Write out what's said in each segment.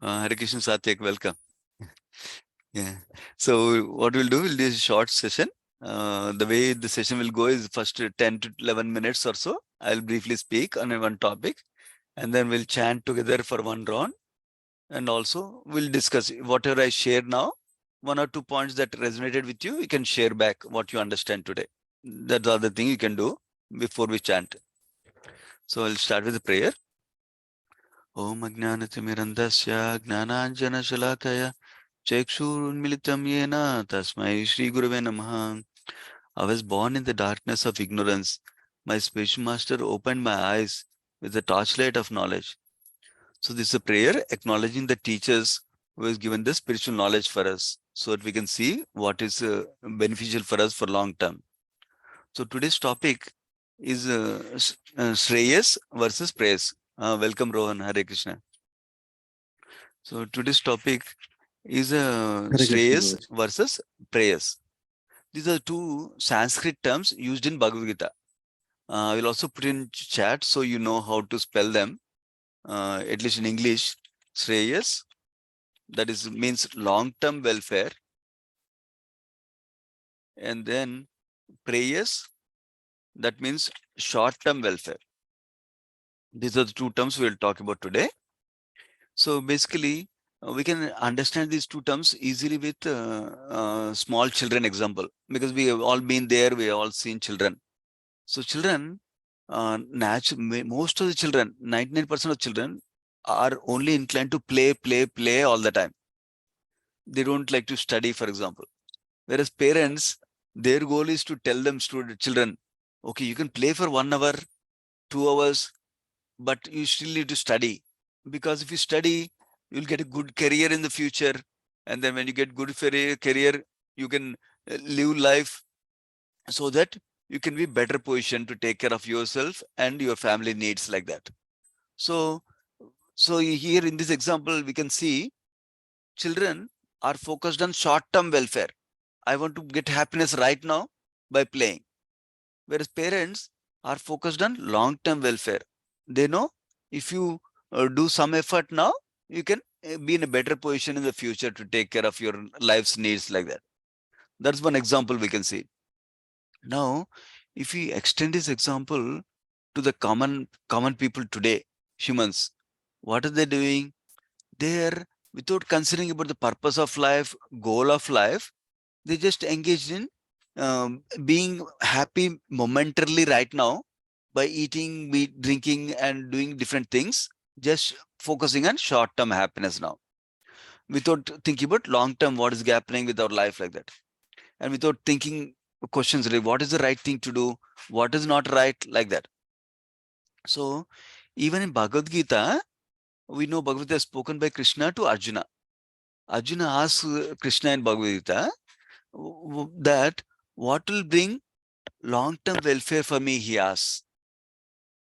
Hare Krishna Satyak, welcome. Yeah. So what we'll do a short session. The way the session will go is first 10 to 11 minutes or so. I'll briefly speak on one topic, and then we'll chant together for one round. And also we'll discuss whatever I share now. One or two points that resonated with you, you can share back what you understand today. That's the other thing you can do before we chant. So I'll start with the prayer. Om Ajnanatimirandasya Gnananjana Shalakaya Chekshurunmilitam Yena Tasmai Shri Gurave Namaha. I was born in the darkness of ignorance. My spiritual master opened my eyes with the torchlight of knowledge. So this is a prayer acknowledging the teachers who has given the spiritual knowledge for us so that we can see what is beneficial for us for long term. So today's topic is Sreyas versus Preyas. Welcome Rohan, Hare Krishna. So today's topic is Hare Krishna, Sreyas Babaji. versus Preyas. These are two Sanskrit terms used in Bhagavad Gita. I will also put in chat so you know how to spell them, at least in English. Sreyas, that is means long-term welfare, and then Preyas, that means short-term welfare. These are the two terms we will talk about today. So basically, we can understand these two terms easily with small children example, because we have all been there, we have all seen children. So children, most of the children, 99% of children are only inclined to play all the time. They don't like to study, for example. Whereas parents, their goal is to tell them, children, okay, you can play for 1 hour, 2 hours, but you still need to study. Because if you study, you'll get a good career in the future. And then when you get good career, you can live life so that you can be better positioned to take care of yourself and your family needs like that. So, here in this example, we can see children are focused on short-term welfare. I want to get happiness right now by playing. Whereas parents are focused on long-term welfare. They know if you do some effort now, you can be in a better position in the future to take care of your life's needs like that. That's one example we can see. Now, if we extend this example to the common people today, humans, what are they doing? They're, without considering about the purpose of life, goal of life, they just engaged in being happy momentarily right now by eating, drinking, and doing different things, just focusing on short-term happiness now, without thinking about long-term what is happening with our life like that, and without thinking questions like what is the right thing to do, what is not right like that. So even in Bhagavad Gita, we know Bhagavad Gita is spoken by Krishna to Arjuna. Arjuna asks Krishna in Bhagavad Gita that what will bring long-term welfare for me, he asks.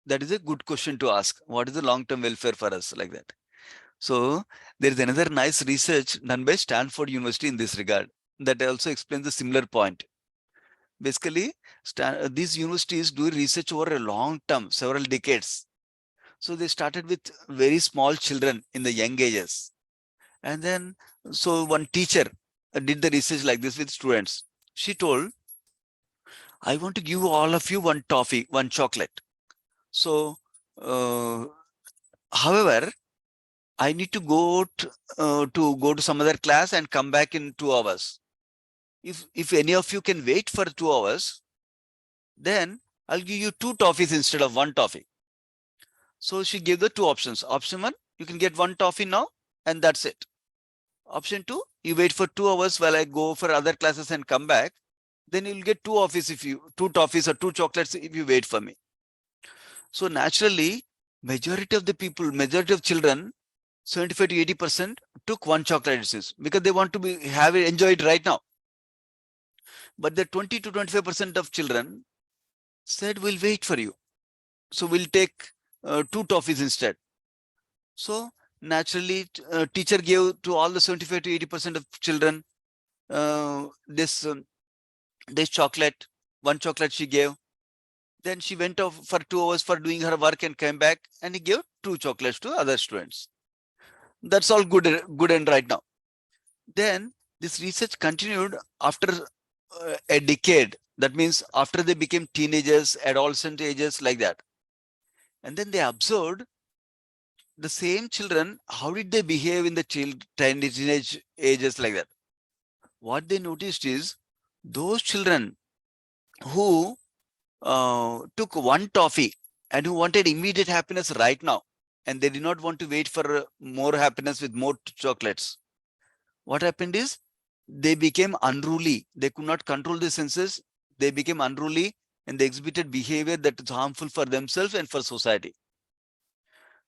That is a good question to ask. What is the long-term welfare for us like that? So there is another nice research done by Stanford University in this regard that also explains a similar point. Basically, these universities do research over a long term, several decades. So they started with very small children in the young ages. And then, so one teacher did the research like this with students. She told, I want to give all of you one toffee, one chocolate. So, uh, however, I need to go to some other class and come back in 2 hours. If any of you can wait for 2 hours, then I'll give you two toffees instead of one toffee. So she gave the two options. Option one, you can get one toffee now, and that's it. Option two, you wait for 2 hours while I go for other classes and come back. Then you'll get two toffees or two chocolates if you wait for me. So naturally, majority of the people, majority of children, 75 to 80% took one chocolate because they want to enjoy it right now. But the 20 to 25% of children said, we'll wait for you. So we'll take two toffees instead. So naturally, teacher gave to all the 75 to 80% of children this chocolate, one chocolate she gave. Then she went off for 2 hours for doing her work and came back, and he gave two chocolates to other students. That's all good and right now. Then this research continued after a decade. That means after they became teenagers, adolescent ages, like that. And then they observed the same children, how did they behave in the teenage ages, like that. What they noticed is those children who took one toffee and who wanted immediate happiness right now, and they did not want to wait for more happiness with more chocolates. What happened is they became unruly. They could not control their senses. They became unruly and they exhibited behavior that is harmful for themselves and for society.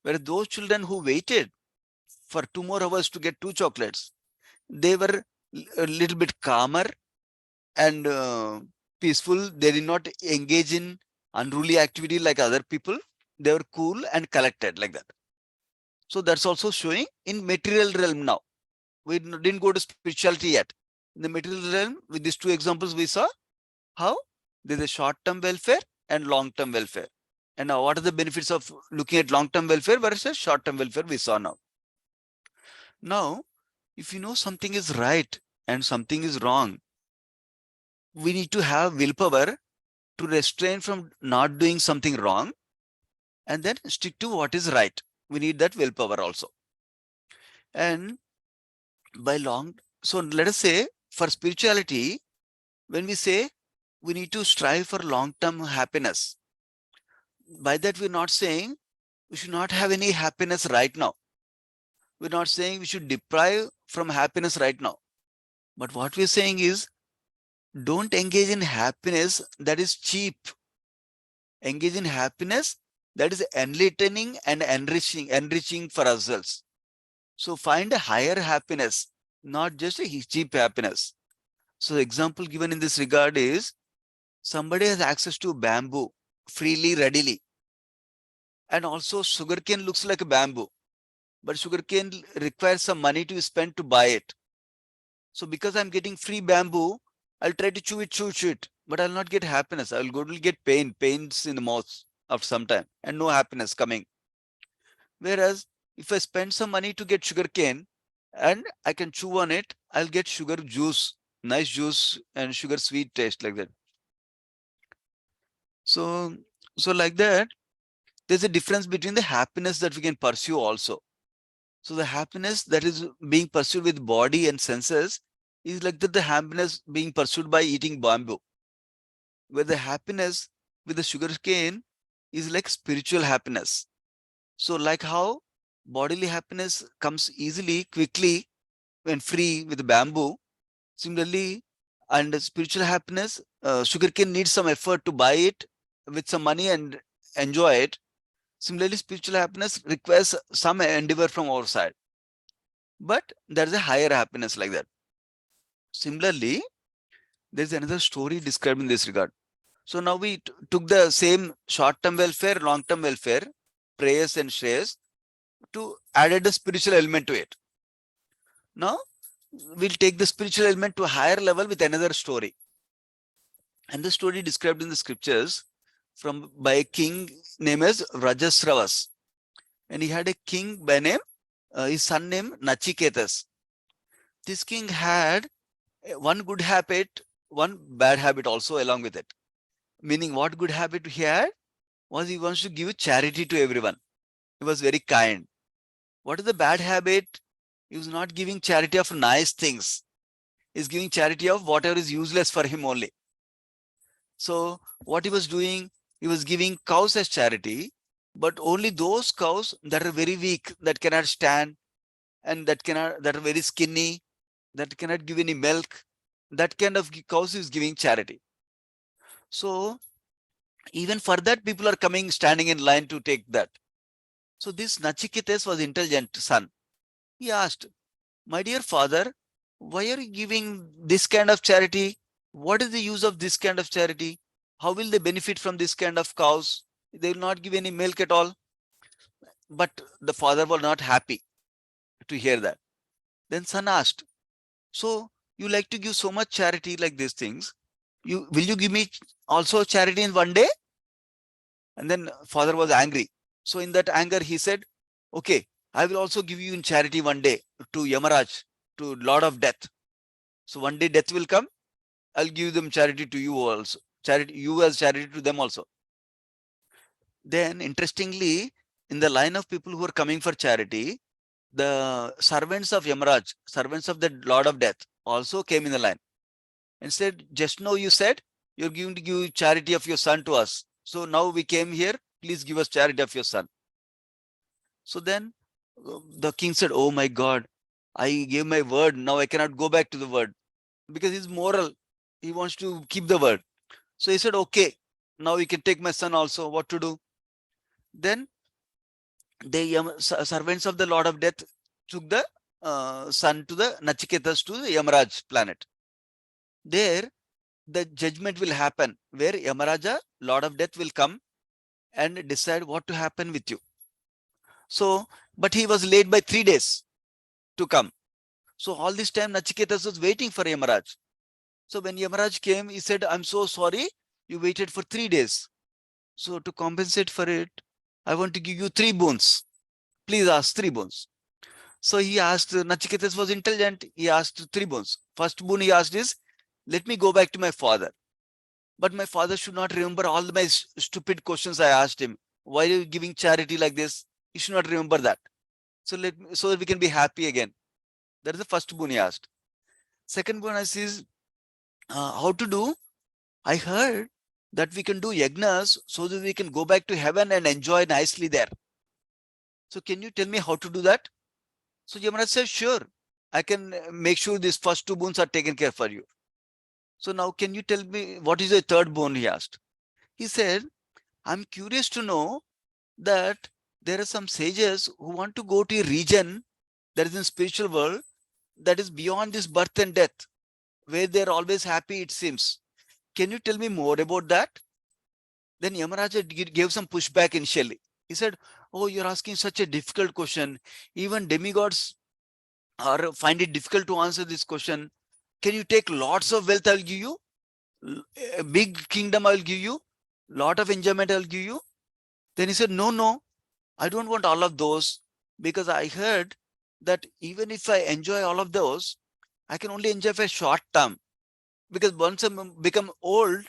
Whereas those children who waited for 2 more hours to get 2 chocolates, they were a little bit calmer and peaceful. They did not engage in unruly activity like other people. They were cool and collected, like that. So that's also showing in material realm now. We didn't go to spirituality yet. In the material realm, with these two examples, we saw how there's a short-term welfare and long-term welfare. And now what are the benefits of looking at long-term welfare versus short-term welfare we saw now. Now, if you know something is right and something is wrong, we need to have willpower to restrain from not doing something wrong and then stick to what is right. We need that willpower also. And so let us say for spirituality, when we say we need to strive for long-term happiness, by that we're not saying we should not have any happiness right now. We're not saying we should deprive from happiness right now. But what we're saying is don't engage in happiness that is cheap. Engage in happiness that is enlightening and enriching for ourselves. So find a higher happiness, not just a cheap happiness. So the example given in this regard is somebody has access to bamboo freely, readily. And also sugarcane looks like a bamboo, but sugarcane requires some money to spend to buy it. So because I'm getting free bamboo, I'll try to chew it, but I'll not get happiness. I'll go to get pains in the mouth after some time and no happiness coming. Whereas if I spend some money to get sugarcane and I can chew on it, I'll get sugar juice, nice juice and sugar sweet taste, like that. So like that, there's a difference between the happiness that we can pursue also. So the happiness that is being pursued with body and senses is like the happiness being pursued by eating bamboo. Where the happiness with the sugar cane is like spiritual happiness. So like how bodily happiness comes easily, quickly, when free with the bamboo, similarly, and spiritual happiness, sugarcane needs some effort to buy it with some money and enjoy it. Similarly, spiritual happiness requires some endeavor from our side. But there's a higher happiness like that. Similarly, there's another story described in this regard. So now we took the same short-term welfare, long-term welfare, Preyas and Sreyas, to added a spiritual element to it. Now we'll take the spiritual element to a higher level with another story. And the story described in the scriptures by a king named as Rajasravas. And he had a king by name, his son named Nachiketas. This king had one good habit, one bad habit also along with it. Meaning what good habit he had was he wants to give charity to everyone. He was very kind. What is the bad habit? He was not giving charity of nice things. He's giving charity of whatever is useless for him only. So what he was doing, he was giving cows as charity, but only those cows that are very weak, that cannot stand, and that are very skinny, that cannot give any milk. That kind of cows is giving charity. So even for that, people are coming, standing in line to take that. So this Nachiketas was intelligent son. He asked, my dear father, why are you giving this kind of charity? What is the use of this kind of charity? How will they benefit from this kind of cows? They will not give any milk at all. But the father was not happy to hear that. Then son asked, so you like to give so much charity like these things. Will you give me also charity in one day? And then father was angry. So in that anger, he said, okay, I will also give you in charity one day to Yamaraj, to Lord of Death. So one day death will come, I'll give them charity to you also. Charity, you as charity to them also. Then interestingly, in the line of people who are coming for charity, the servants of Yamaraj, servants of the Lord of Death also came in the line and said, just now you said you're going to give charity of your son to us. So now we came here, please give us charity of your son. So then the king said, oh my God, I gave my word. Now I cannot go back to the word because he's moral. He wants to keep the word. So he said, okay, now you can take my son also. What to do? Then the servants of the Lord of Death took the son to the Nachiketas to the Yamaraj planet. There, the judgment will happen where Yamaraja, Lord of Death, will come and decide what to happen with you. So, but he was late by 3 days to come. So all this time Nachiketas was waiting for Yamaraj. So when Yamaraj came, he said, I'm so sorry, you waited for 3 days. So to compensate for it, I want to give you 3 boons. Please ask 3 boons. So he asked, Nachiketas was intelligent, he asked 3 boons. First boon he asked is, let me go back to my father. But my father should not remember all my stupid questions I asked him. Why are you giving charity like this? He should not remember that. So so that we can be happy again. That is the first boon he asked. Second boon is how to do. I heard that we can do yagnas so that we can go back to heaven and enjoy nicely there. So can you tell me how to do that? So Yamaraj said, sure, I can make sure these first 2 boons are taken care for you. So now can you tell me what is the third boon, he asked. He said, I'm curious to know that there are some sages who want to go to a region that is in spiritual world that is beyond this birth and death, where they're always happy, it seems. Can you tell me more about that? Then Yamaraja gave some pushback initially. He said, oh, you're asking such a difficult question. Even demigods find it difficult to answer this question. Can you take lots of wealth? I'll give you. A big kingdom I'll give you. Lot of enjoyment I'll give you. Then he said, no, I don't want all of those, because I heard that even if I enjoy all of those, I can only enjoy for a short term. Because once I become old,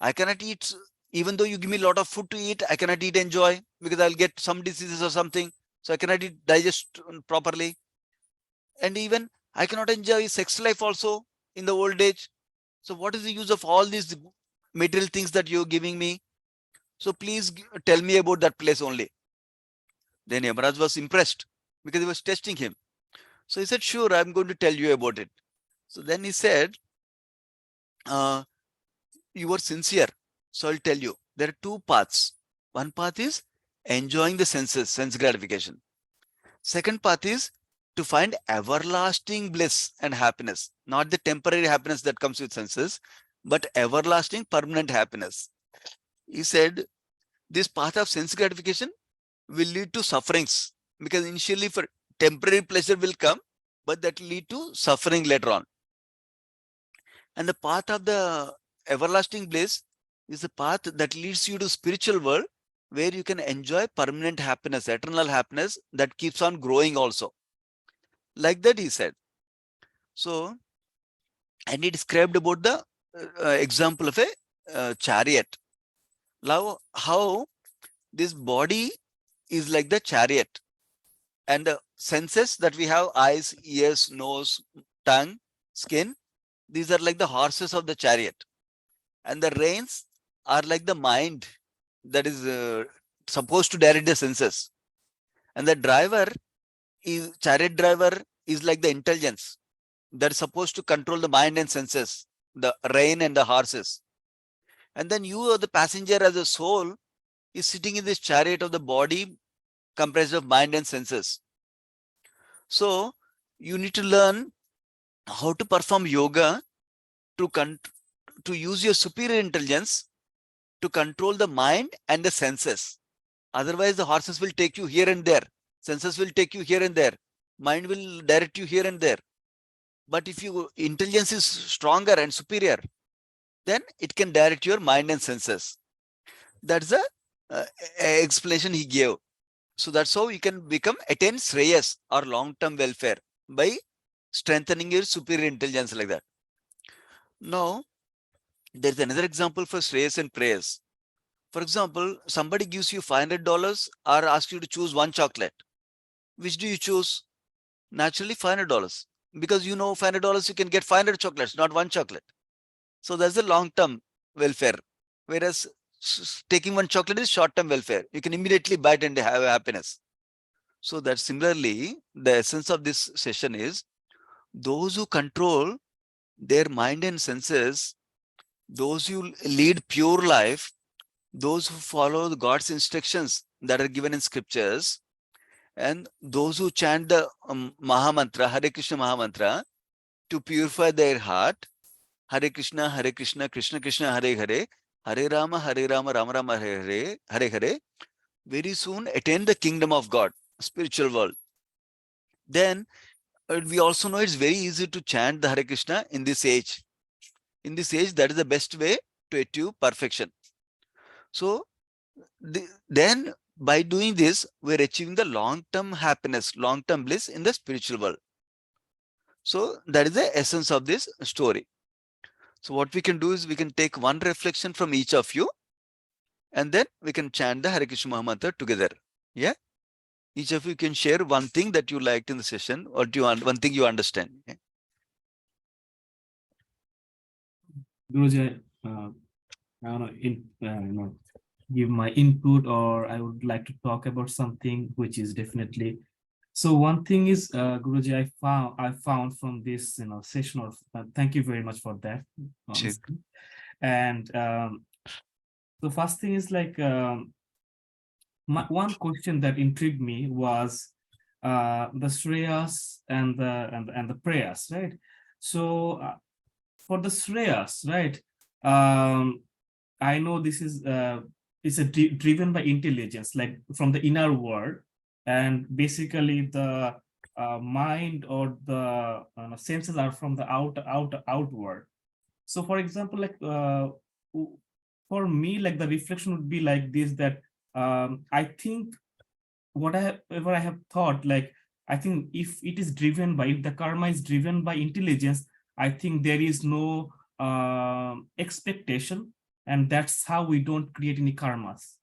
I cannot eat. Even though you give me a lot of food to eat, I cannot eat enjoy, because I'll get some diseases or something. So I cannot eat, digest properly. And even I cannot enjoy sex life also in the old age. So what is the use of all these material things that you're giving me? So please tell me about that place only. Then Yamaraj was impressed because he was testing him. So he said, sure, I'm going to tell you about it. So then he said, you are sincere. So I'll tell you, there are 2 paths. One path is enjoying the senses, sense gratification. Second path is to find everlasting bliss and happiness, not the temporary happiness that comes with senses, but everlasting permanent happiness. He said, this path of sense gratification will lead to sufferings, because initially for temporary pleasure will come, but that will lead to suffering later on. And the path of the everlasting bliss is the path that leads you to spiritual world, where you can enjoy permanent happiness, eternal happiness that keeps on growing also. Like that he said. So, and he described about the example of a chariot. Now, how this body is like the chariot, and the senses that we have, eyes, ears, nose, tongue, skin, these are like the horses of the chariot. And the reins are like the mind that is supposed to direct the senses. And the chariot driver is like the intelligence that is supposed to control the mind and senses, the rein and the horses. And then you are the passenger as a soul is sitting in this chariot of the body comprised of mind and senses. So you need to learn how to perform yoga to use your superior intelligence to control the mind and the senses. Otherwise, the horses will take you here and there. Senses will take you here and there. Mind will direct you here and there. But if your intelligence is stronger and superior, then it can direct your mind and senses. That's the explanation he gave. So that's how you can attain Sreyas or long-term welfare by strengthening your superior intelligence like that. Now, there's another example for Sreyas and Preyas. For example, somebody gives you $500 or asks you to choose one chocolate. Which do you choose? Naturally, $500. Because you know $500 you can get 500 chocolates, not one chocolate. So that's the long-term welfare. Whereas taking one chocolate is short-term welfare. You can immediately buy it and have happiness. So that similarly, the essence of this session is those who control their mind and senses, those who lead pure life, those who follow God's instructions that are given in scriptures, and those who chant the Maha Mantra, Hare Krishna Maha Mantra, to purify their heart, Hare Krishna, Krishna Krishna, Hare Hare, Hare Rama, Rama Rama, Hare Hare, Hare Hare, very soon attain the kingdom of God, spiritual world. Then we also know it's very easy to chant the Hare Krishna in this age. In this age, that is the best way to achieve perfection. So then by doing this, we're achieving the long-term happiness, long-term bliss in the spiritual world. So that is the essence of this story. So what we can do is we can take one reflection from each of you, and then we can chant the Hare Krishna Maha Mantra together. Yeah. Each of you can share one thing that you liked in the session, or one thing you understand. Yeah? Guruji, I want to give my input, or I would like to talk about something which is definitely. So one thing is, Guruji, I found from this session of thank you very much for that, honestly. And the first thing is like one question that intrigued me was the Sreyas and the Preyas, right? So for the Sreyas, right? I know this is driven by intelligence, like from the inner world, and basically the mind or the senses are from the outward. So, for example, like for me, like the reflection would be like this: that I think whatever I have thought, like I think if it is driven by, if the karma is driven by intelligence, I think there is no expectation, and that's how we don't create any karmas.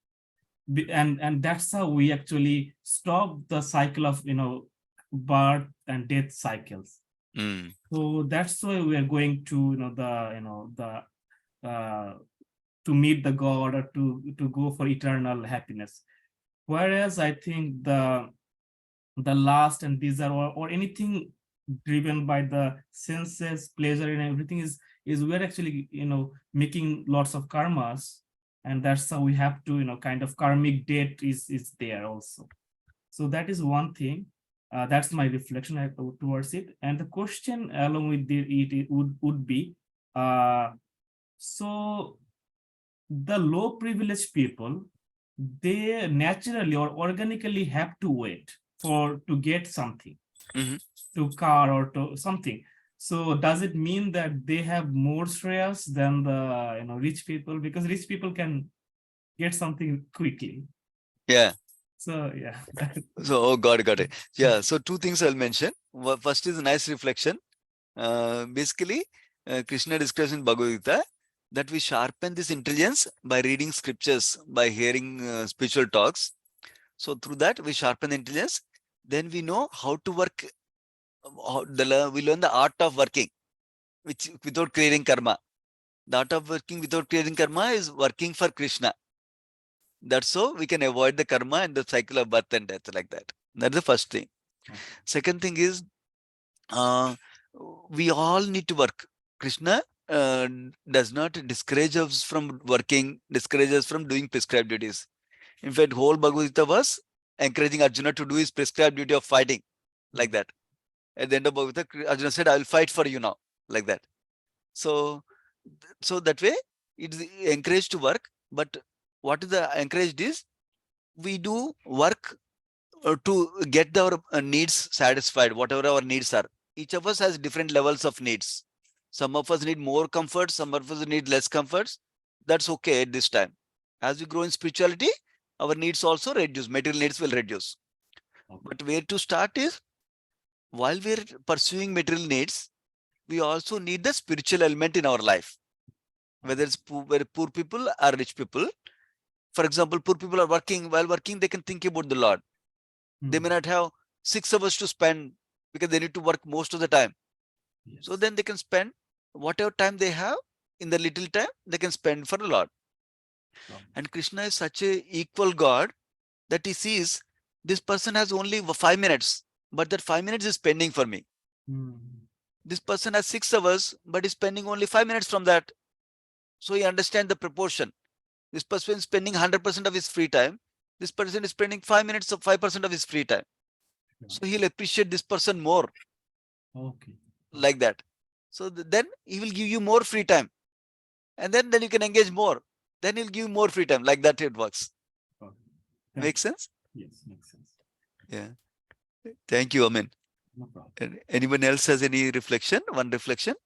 And that's how we actually stop the cycle of birth and death cycles. So that's why we are going to to meet the God, or to go for eternal happiness. Whereas I think the last and desire, or anything driven by the senses, pleasure and everything is we're actually making lots of karmas, and that's how we have to kind of karmic debt is there also. So that is one thing. That's my reflection towards it. And the question along with it would be so the low privileged people, they naturally or organically have to wait to get something, to car or to something. So does it mean that they have more Shreyas than the rich people? Because rich people can get something quickly. Yeah. So yeah. So got it. Yeah. So two things I'll mention. First is a nice reflection. Basically, Krishna describes in Bhagavad Gita that we sharpen this intelligence by reading scriptures, by hearing spiritual talks. So through that, we sharpen the intelligence. Then we know how to work. We learn the art of working, which without creating karma. The art of working without creating karma is working for Krishna. That's so we can avoid the karma and the cycle of birth and death like that. That's the first thing. Second thing is, we all need to work. Krishna does not discourage us from working, discourage us from doing prescribed duties. In fact, whole Bhagavad Gita was encouraging Arjuna to do his prescribed duty of fighting, like that. At the end of Bhagavad Gita, Arjuna said, I will fight for you now, like that. So that way, it is encouraged to work. But what is the encouraged is, we do work to get our needs satisfied, whatever our needs are. Each of us has different levels of needs. Some of us need more comfort, some of us need less comforts. That's okay at this time. As we grow in spirituality, our needs also reduce, material needs will reduce. Okay. But where to start is, while we're pursuing material needs, we also need the spiritual element in our life, whether it's very poor people or rich people. For example, poor people are working. While working, they can think about the Lord. They may not have 6 hours to spend because they need to work most of the time. Yes. So then they can spend whatever time they have in the little time, they can spend for the Lord. And Krishna is such a equal God that he sees this person has only 5 minutes, but that 5 minutes is spending for me. This person has 6 hours, but is spending only 5 minutes from that. So he understands the proportion. This person is spending 100% of his free time. This person is spending 5 minutes of 5% of his free time. So he'll appreciate this person more. Okay. Like that. So then he will give you more free time. And then you can engage more. Then he'll give you more free time. Like that it works. Okay. Make sense? Yes, makes sense. Yeah. Thank you, Amin. No problem. Anyone else has any reflection? One reflection?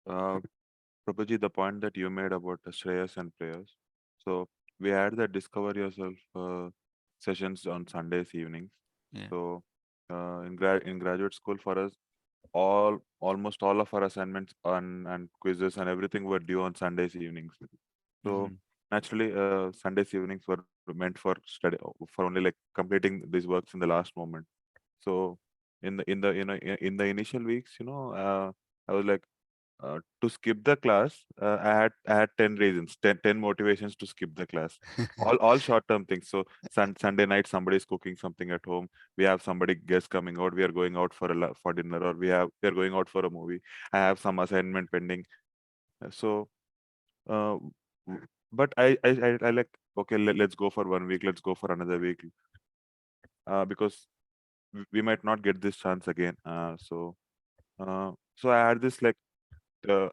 Prabhuji, the point that you made about the Shreyas and Preyas. So we had the Discover Yourself sessions on Sundays evenings. Yeah. So in graduate school for us, almost all of our assignments and quizzes and everything were due on Sundays evenings. So naturally, Sundays evenings were meant for study, for only like completing these works in the last moment. So in the initial weeks, I was like, to skip the class, I had 10 reasons, 10 motivations to skip the class. All short term things. So Sunday night somebody's cooking something at home. We have somebody guest coming out. We are going out for dinner, or we are going out for a movie. I have some assignment pending. So uh, but I like, okay, let's go for 1 week. Let's go for another week, because we might not get this chance again. So I had this like. Uh,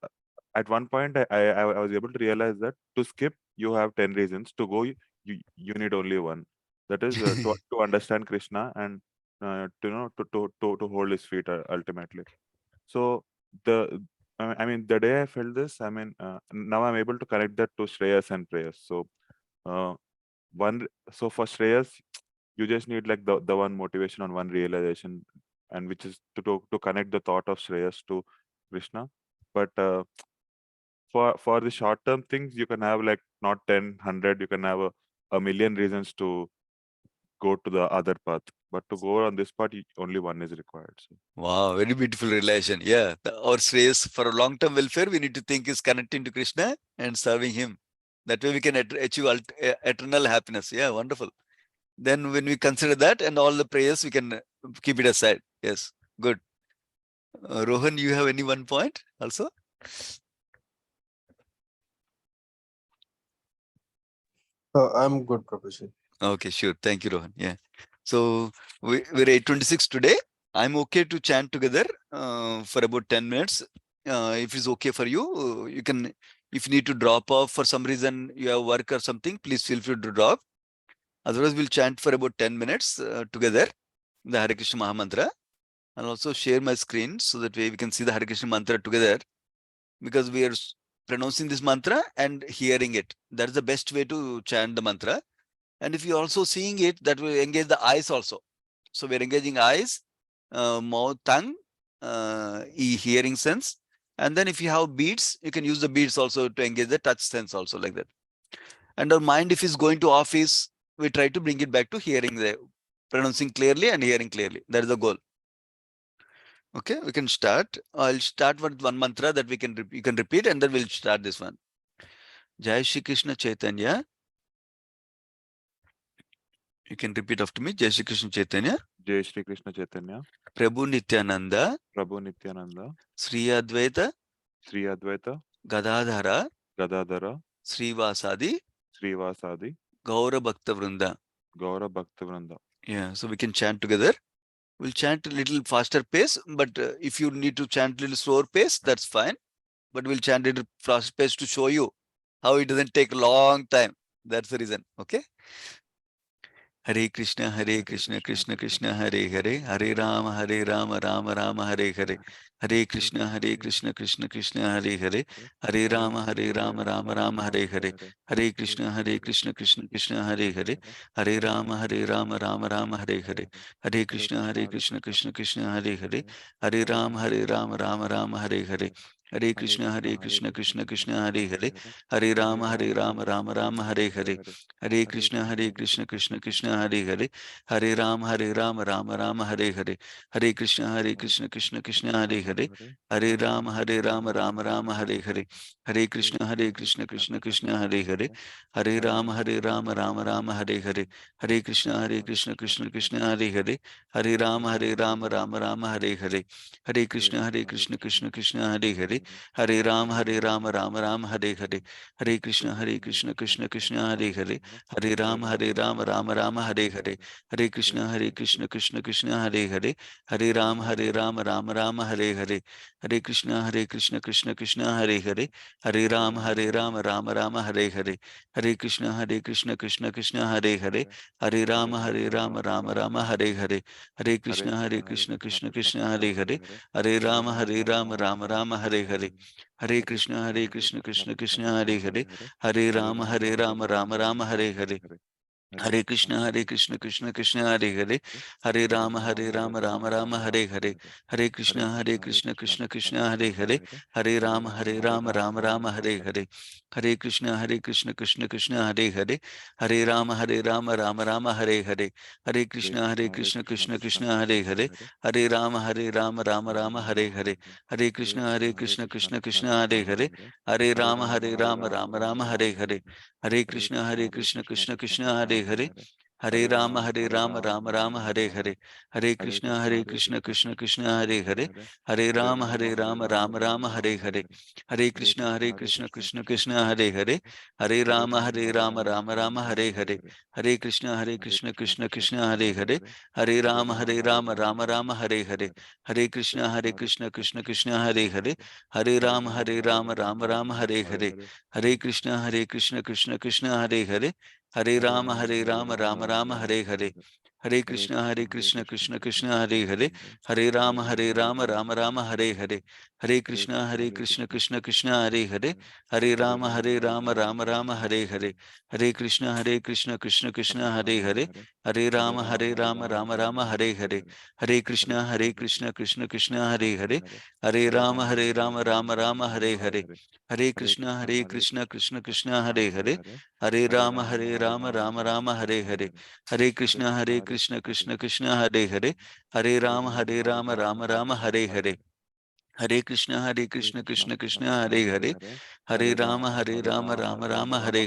at one point I was able to realize that to skip you have 10 reasons, to go you need only one, that is to understand Krishna and to hold his feet ultimately. So the I mean the day I felt this, I mean now I'm able to connect that to Shreyas and Prayas. So uh, so for Shreyas you just need like the one motivation on one realization, and which is to connect the thought of Shreyas to Krishna. But for the short term things you can have like not 10 100, you can have a million reasons to go to the other path, but to go on this path only one is required. So Wow, very beautiful relation. Yeah, our Shreyas for long-term welfare, we need to think is connecting to Krishna and serving him. That way we can achieve eternal happiness. Yeah, wonderful. Then when we consider that and all the prayers, we can keep it aside. Yes, good. Rohan, you have any one point also? I'm good, Prabhuji. Okay, sure. Thank you, Rohan. Yeah. So we're 8:26 today. I'm okay to chant together for about 10 minutes. If it's okay for you, you can, if you need to drop off for some reason, you have work or something, please feel free to drop. Otherwise, we'll chant for about 10 minutes together, the Hare Krishna Maha Mantra. I'll also share my screen so that way we can see the Hare Krishna Mantra together, because we are pronouncing this mantra and hearing it. That's the best way to chant the mantra. And if you're also seeing it, that will engage the eyes also. So we're engaging eyes, mouth, tongue, hearing sense. And then if you have beats, you can use the beats also to engage the touch sense also, like that. And our mind, if it's going to office, we try to bring it back to hearing, the pronouncing clearly and hearing clearly. That is the goal. Okay, we can start. I'll start with one mantra that you can repeat, and then we'll start this one. Jai Shri Krishna Chaitanya. You can repeat after me. Jai Shri Krishna Chaitanya. Jai Shri Krishna Chaitanya, Prabhu Nityananda. Prabhu Nityananda, Sri Advaita. Sri Advaita, Gadadhara. Gadadhara, Srivasadi. Srivasadi, Gaura Bhakta Vrinda. Gaura Bhaktivinoda. Yeah, so we can chant together. We'll chant a little faster pace, but if you need to chant a little slower pace, that's fine. But we'll chant it faster pace to show you how it doesn't take a long time. That's the reason. Okay. Hare Krishna Krishna Krishna Hare Hare, Hare Rama Rama Rama Hare Hare, Hare Krishna Krishna Krishna Hare Hare, Hare Rama Rama Rama Hare Hare, Hare Krishna Krishna Krishna Hare Hare, Hare Rama Rama Rama Hare Hare, Hare Krishna Krishna Krishna Hare Hare, Hare Rama Rama Hare Hare, Hare Krishna Krishna Krishna Hare Hare, Hare Rama Rama Rama Hare Hare, Hare Krishna Krishna Krishna Hare Hare, Hare Rama Rama Hare Hare, Hare Krishna Krishna Krishna Hare Hare, Hare Rama Rama Hare Hare, Hare Krishna Krishna Krishna Hare Hare, Hare Rama Rama Hare Hare, Hare Krishna Krishna Krishna Hare Hare, Hare Rama Rama Hare Hare, Hare Krishna Krishna Krishna Hare Hare, Hare Rama Rama Hare Hare, Hare Krishna Krishna Krishna Hare Hare, Hare Rama Rama Hare Hare, Hare Krishna Krishna Hare Hare, Hare Rama Rama Hare Hare, Hare Krishna Krishna Krishna Hare Hare, Hare Rama Rama Hare Hare, Hare Krishna Krishna Krishna Hare Hare, Hare Rama Rama Hare Hare, Hare Krishna Krishna Krishna Hare Hare, Hare Rama Rama Hare Hare, Hare Krishna Krishna Krishna Hare Hare, Hare Rama Rama Hare Hare, Hare Krishna Krishna Krishna Hare Hare, Hare Rama Rama Hare Hare, Hare Krishna Krishna Krishna Hare Hare, Hare Rama Rama Hare Hare, Hare Krishna Krishna Krishna Hare Hare, Hare Rama Rama Hare Hare, Hare Krishna Krishna Krishna Hare Hare, Hare Rama Rama Hare Hare, Hare Krishna Krishna Krishna Hare Hare, Hare Rama Rama Hare Hare, Hare Krishna Krishna Hare Hare, Hare Rama Rama Hare Hare, Hare Krishna Krishna Hare Hare, Hare Rama Rama Hare Hare, Hare Krishna Krishna Krishna Hare Hare, Hare Rama Rama Hare Hare, Hare Krishna Krishna Hare Hare, Hare Rama Rama Hare Hare, Hare Krishna Krishna Hare Hare, Hare Rama Hare Hare, Hare Krishna Krishna Hare Hare, Hare Rama Rama Hare Hare, Hare Krishna Krishna Hare Hare, Hare Rama Rama Hare Hare, Hare Krishna Krishna Hare Hare, Hare Rama Rama Hare Hare, Hare Krishna Krishna Krishna Hare Hare, Hare Rama Rama Hare Hare, Hare Krishna Krishna Krishna Hare Hare, Hare Rama Rama Hare Hare, Hare Krishna Krishna Krishna Hare Hare, Hare Rama Rama Hare Hare, Hare Krishna Krishna Krishna Hare Hare, Hare Rama Rama Hare Hare, Hare Krishna Krishna Krishna Hare Hare, Hare Rama Rama Hare Hare,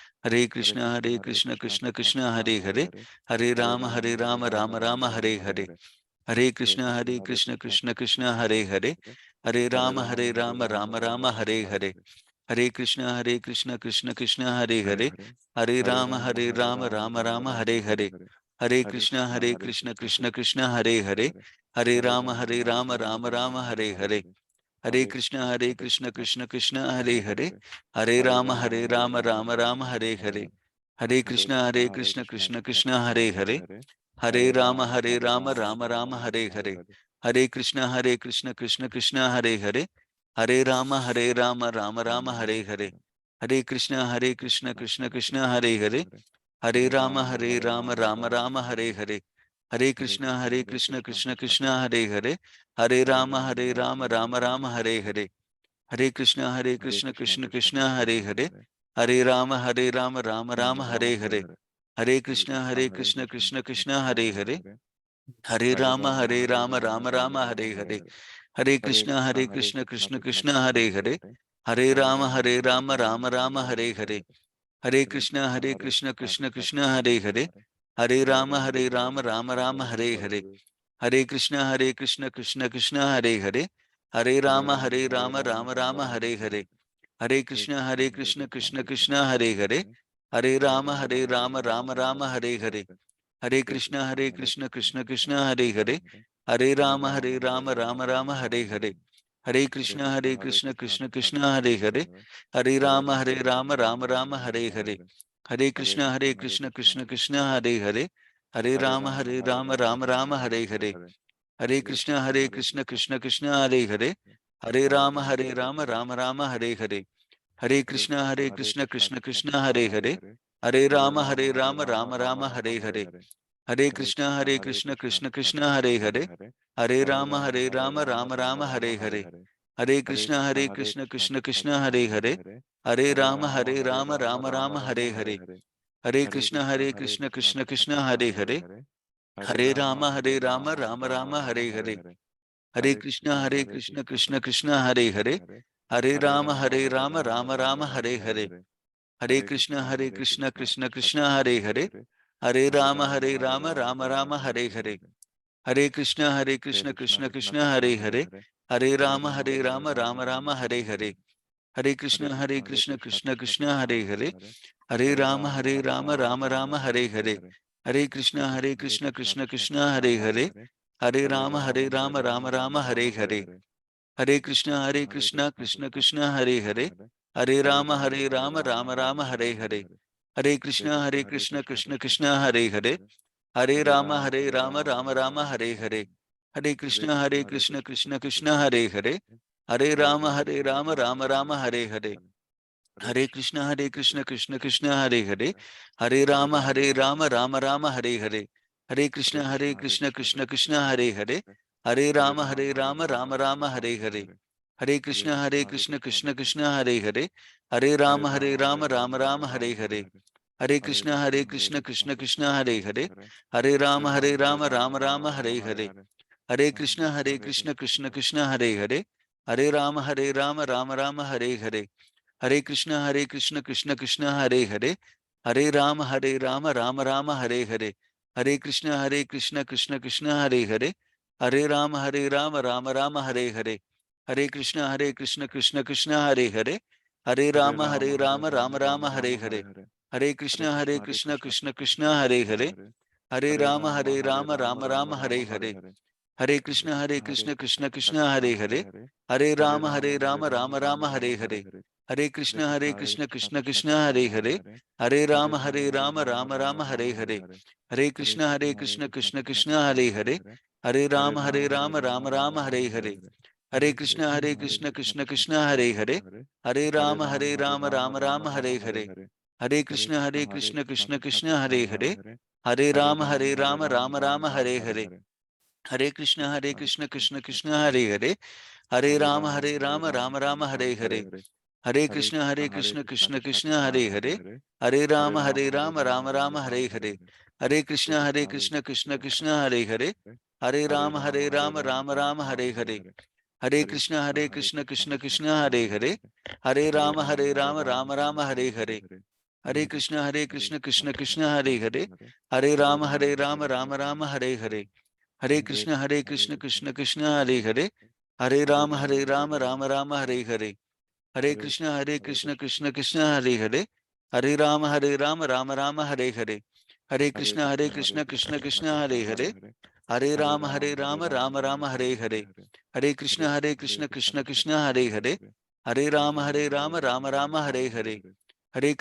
Hare Krishna Krishna Krishna Hare Hare, Hare Rama Rama Hare Hare, Hare Krishna Krishna Krishna Hare Hare, Hare Rama Rama Hare Hare, Hare Krishna Krishna Krishna Hare Hare, Hare Rama Rama Hare Hare, Hare Krishna Krishna Krishna Hare Hare, Hare Rama Rama Hare Hare, Hare Krishna Krishna Krishna Hare Hare, Hare Rama Rama Hare Hare, Hare Krishna Krishna Krishna Hare Hare, Hare Rama Rama Hare Hare, Hare Krishna Krishna Krishna Hare Hare, Hare Rama Rama Hare Hare, Hare Krishna Krishna Krishna Hare Hare, Hare Rama Rama Hare Hare, Hare Krishna Krishna Krishna Hare Hare, Hare Rama Rama Hare Hare, Hare Krishna Krishna Krishna Hare Hare, Hare Rama Rama Hare Hare, Hare Krishna Krishna Krishna Hare Hare, Hare Rama Rama Hare Hare, Hare Krishna Krishna Krishna Hare Hare, Hare Rama Rama Hare Hare, Hare Krishna Krishna Krishna Hare Hare, Hare Rama Rama Hare Hare, Hare Krishna Krishna Krishna Hare Hare, Hare Rama Rama Hare Hare, Hare Krishna Krishna Krishna Hare Hare, Hare Rama Rama Hare Hare, Hare Krishna Krishna Krishna Hare Hare, Hare Rama Rama Hare Hare, Hare Krishna Krishna Krishna Hare Hare, Hare Rama Rama Rama Hare Hare, Hare Krishna Krishna Krishna Hare Hare, Hare Rama Rama Rama Hare Hare. Hare Krishna Krishna Krishna Hare Hare, Hare Rama Rama Rama Hare Hare. Hare Krishna Krishna Krishna Hare Hare, Hare Rama Rama Rama Hare Hare. Hare Krishna Krishna Krishna Hare Hare, Hare Rama Rama Rama Hare Hare. Hare Krishna Krishna Krishna Hare Hare, Hare Rama Rama Rama Hare Hare. Hare Krishna Krishna Krishna Hare Hare, Hare Rama Rama Rama Hare Hare. Hare Krishna Krishna Krishna Hare Hare, Hare Rama Rama Rama Hare Hare. Hare Krishna Krishna Krishna Hare Hare, Hare Rama Rama Rama Hare Hare. Hare Krishna Krishna Krishna Hare Hare, Hare Rama Rama Rama Hare Hare. Hare Krishna Krishna Krishna Hare Hare, Hare Rama Rama Rama Hare Hare. Hare Krishna Krishna Krishna Hare Hare, Hare Rama Rama Rama Hare Hare. Hare Krishna Krishna Krishna Hare Hare, Hare Rama Rama Rama Hare Hare. Hare Krishna Krishna Krishna Hare Hare, Hare Rama Rama Rama Hare Hare. Hare Krishna Krishna Krishna Hare Hare, Hare Rama Rama Rama Hare Hare. Hare Krishna Krishna Krishna Hare Hare, Hare Rama Rama Rama Hare Hare. Hare Krishna Krishna Krishna Hare Hare, Hare Rama Rama Rama Hare Hare. Hare Krishna Krishna Krishna Hare Hare, Hare Rama Rama Rama Hare Hare. Hare Krishna Krishna Krishna Hare Hare, Hare Rama Rama Rama Hare Hare. Hare Krishna Krishna Krishna Hare Hare, Hare Rama Rama Rama Hare Hare. Hare Krishna Krishna Krishna Hare Hare, Hare Rama Rama Rama Hare Hare. Hare Krishna Krishna Krishna Hare Hare, Hare Rama Rama Rama Hare Hare. Hare Krishna Krishna Krishna Hare Hare, Hare Rama Rama Rama Hare Hare. Hare Krishna Krishna Krishna Hare Hare, Hare Rama Rama Rama Hare Hare. Hare Krishna Krishna Krishna Hare Hare, Hare Rama Rama Rama Hare Hare. Hare Krishna Krishna Krishna Hare Hare, Hare Rama Rama Rama Hare Hare. Hare Krishna Krishna Krishna Hare Hare, Hare Rama Rama Rama Hare Hare. Hare Krishna Krishna Krishna Hare Hare, Hare Rama Rama Rama Hare Hare. Hare Krishna Krishna Krishna Hare Hare, Hare Rama Rama Rama Hare Hare. Hare Krishna Krishna Krishna Hare Hare, Hare Rama Rama Rama Hare Hare. Hare Krishna Krishna Krishna Hare Hare, Hare Rama Rama Rama Hare Hare. Hare Krishna Krishna Krishna Hare Hare, Hare Rama Rama Rama Hare Hare. Hare Krishna Krishna Krishna Hare Hare, Hare Rama Rama Rama Hare Hare. Hare Krishna Krishna Krishna Hare Hare, Hare Rama Rama Rama Hare Hare. Hare Krishna Krishna Krishna Hare Hare, Hare Rama Rama Rama Hare Hare. Hare Krishna Krishna Krishna Hare Hare, Hare Rama Rama Rama Hare Hare. Hare Krishna Krishna Krishna Hare Hare, Hare Rama Rama Rama Hare Hare. Hare Krishna Krishna Krishna Hare Hare, Hare Rama Rama Rama Hare Hare. Hare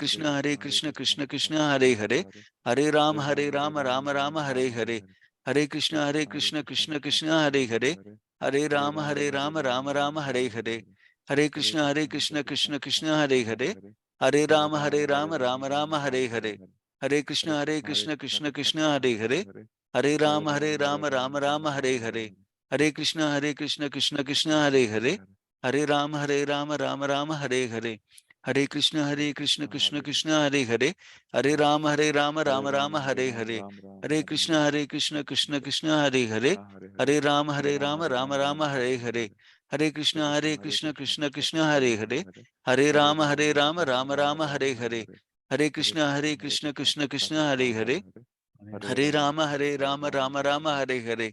Krishna Krishna Krishna Hare Hare, Hare Rama Rama Rama Hare Hare. Hare Krishna Krishna Krishna Hare Hare, Hare Rama Rama Rama Hare Hare. Hare Krishna Krishna Krishna Hare Hare, Hare Rama Rama Rama Hare Hare. Hare Krishna Krishna Krishna Hare Hare, Hare Rama Rama Rama Hare Hare. Hare Krishna Krishna Krishna Hare Hare, Hare Rama Rama Rama Hare Hare. Hare Krishna Krishna Krishna Hare Hare, Hare Rama Rama Rama Hare Hare. Hare Krishna Krishna Krishna Hare Hare, Hare Rama Rama Rama Hare Hare. Hare Krishna Krishna Krishna Hare Hare, Hare Rama Rama Rama Hare Hare. Hare Krishna Krishna Krishna Hare Hare, Hare Rama Rama Rama Hare Hare.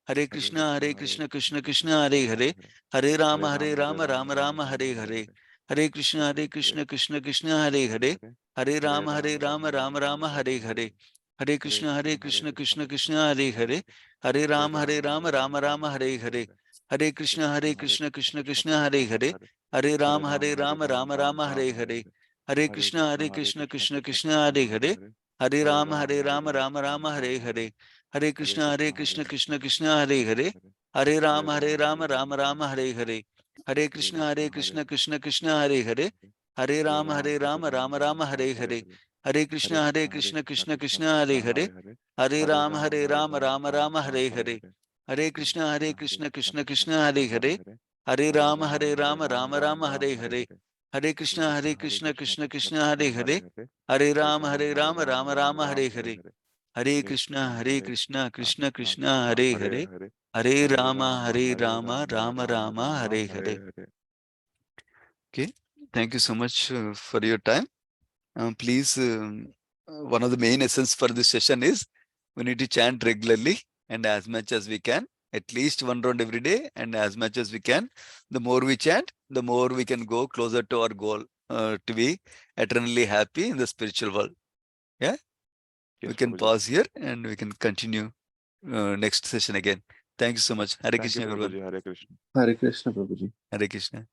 Hare Krishna Krishna Krishna Hare Hare, Hare Rama Rama Rama Hare Hare. Hare Krishna Krishna Krishna Hare Hare, Hare Rama Rama Rama Hare Hare. Hare Krishna Krishna Krishna Hare Hare, Hare Rama Rama Rama Hare Hare. Hare Krishna Krishna Krishna Hare Hare, Hare Rama Rama Rama Hare Hare. Hare Krishna, Krishna Krishna, Hare Hare. Hare Rama, Rama Rama, Hare Hare. Hare Krishna, Krishna Krishna, Hare Hare. Hare Rama, Rama Rama, Hare Hare. Hare Krishna, Krishna Krishna, Hare Hare. Hare Rama, Rama Rama, Hare Hare. Hare Krishna, Krishna Krishna, Hare Hare. Hare Rama Rama Hare Hare. Hare Krishna, Krishna Krishna, Hare Hare. Hare Rama, Rama Rama, Hare Hare. Hare Krishna, Krishna Krishna, Hare Hare. Hare Rama, Rama Rama, Hare Hare. Hare Krishna, Krishna Krishna, Hare Hare. Hare Rama, Rama Rama, Hare Hare. Okay, thank you so much for your time. Please, one of the main essence for this session is we need to chant regularly and as much as we can, at least one round every day, and as much as we can. The more we chant, the more we can go closer to our goal to be eternally happy in the spiritual world. Yeah, we can pause here and we can continue next session again. Thank you so much. Hare Krishna, everyone. Hare Krishna. Hare Krishna, Prabhuji. Hare Krishna.